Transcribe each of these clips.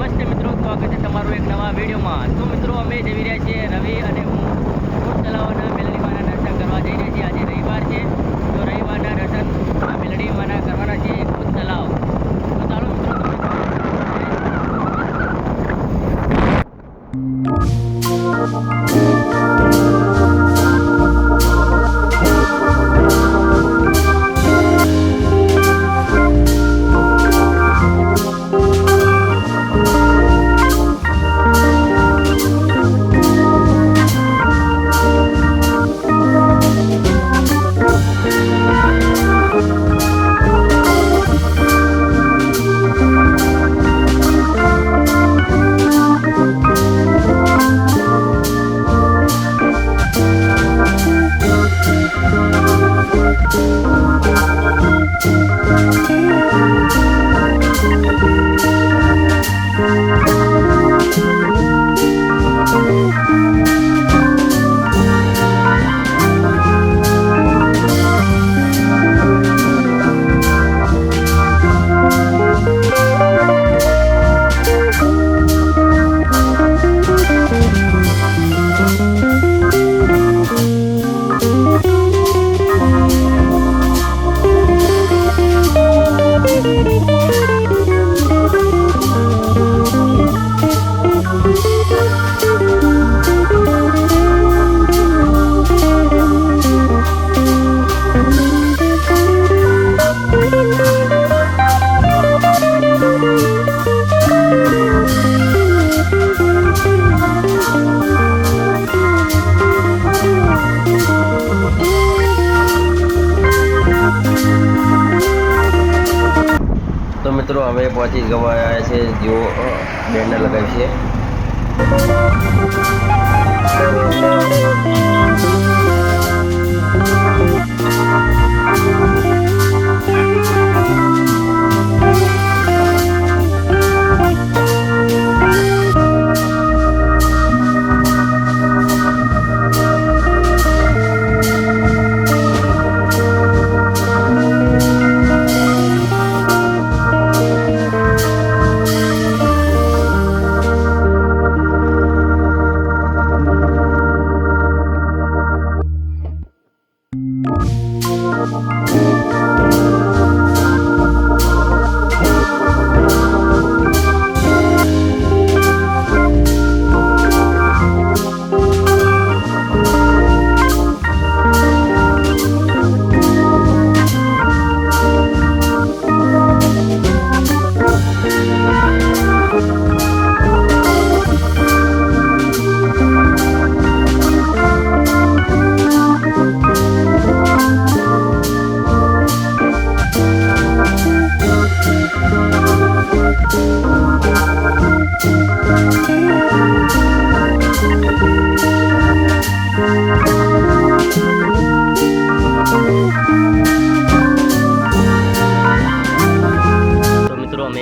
નમસ્તે મિત્રો, સ્વાગત છે તમારું એક નવા વિડીયોમાં। તો મિત્રો અમે જઈ રહ્યા છીએ રવિ અને હું કોટ તલાવના મેલડીમાના દર્શન કરવા જઈ રહ્યા છીએ। આજે રવિવાર છે તો રવિવારના દર્શન મેલડીમાના કરવાના છે કોટ તલાવ। તો ચાલો મિત્રો મિત્રો અમે પહોંચી ગયા છે જો બેનર લગાવી છે।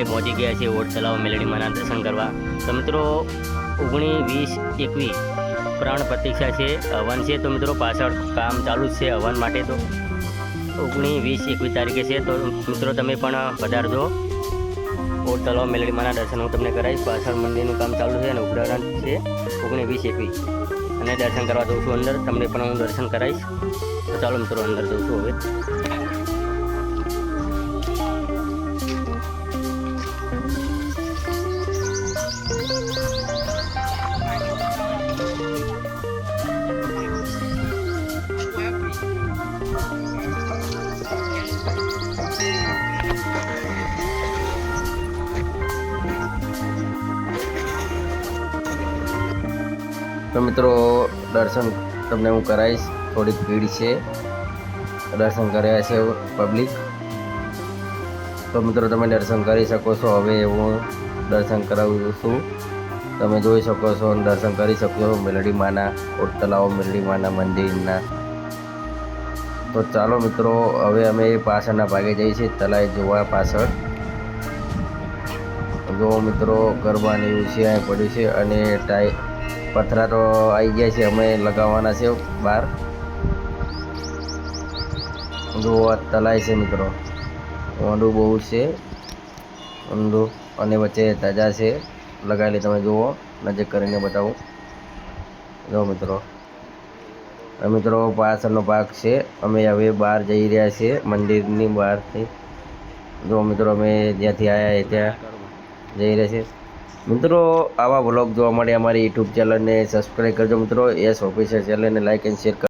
પહોંચી ગયા છે ઓટ તલાવ મેલડીમાના દર્શન કરવા। તો મિત્રો 19, 20, 21 પ્રાણ પ્રતીક્ષા છે, હવન છે। તો મિત્રો પાછળ કામ ચાલુ જ છે હવન માટે। તો 19, 20, 21 તારીખે છે। તો મિત્રો તમે પણ પધારજો ઓટ તલાવ મેલડીમાના દર્શન હું તમને કરાવીશ। પાછળ મંદિરનું કામ ચાલુ છે અને ઉઘરાણ છે 19, 20, 21 અને દર્શન કરવા જઉં છું અંદર, તમને પણ હું દર્શન કરાવીશ। તો ચાલો મિત્રો અંદર જઉં છું હવે। તો મિત્રો દર્શન તમને હું કરાવીશ। થોડીક ભીડ છે, દર્શન કર્યા છે પબ્લિક। તો મિત્રો તમે દર્શન કરી શકો છો। હવે હું દર્શન કરાવું છું, તમે જોઈ શકો છો અને દર્શન કરી શકો છો મેલડીમાના ઓટ તલાવ મેલડીમાના મંદિરના। તો ચાલો મિત્રો હવે અમે પાછળના ભાગે જઈએ છીએ તલાવ જોવા પાછળ। જો મિત્રો ગરબાને એવું છે અહીં પડ્યું છે અને પથરા તો આવી ગયા છે, અમે લગાવવાના છે બહાર। જો આ તલાય છે મિત્રો, ઊંડું બહુ છે, ઊંડું અને વચ્ચે તાજા છે। લગાવેલી તમે જુઓ, નજીક કરીને બતાવું. જો મિત્રો, મિત્રો પાછળનો ભાગ છે. અમે હવે બહાર જઈ રહ્યા છીએ મંદિરની બહારથી. જો મિત્રો, અમે જ્યાંથી આવ્યા ત્યાં જઈ રહ્યા છીએ. મિત્રો, આવા વ્લોગ જોવા માટે અમારી યુટ્યુબ ચેનલને સબસ્ક્રાઈબ કરજો મિત્રો. યસ ઓફિશિયલ ચેનલને લાઈક એન્ડ શેર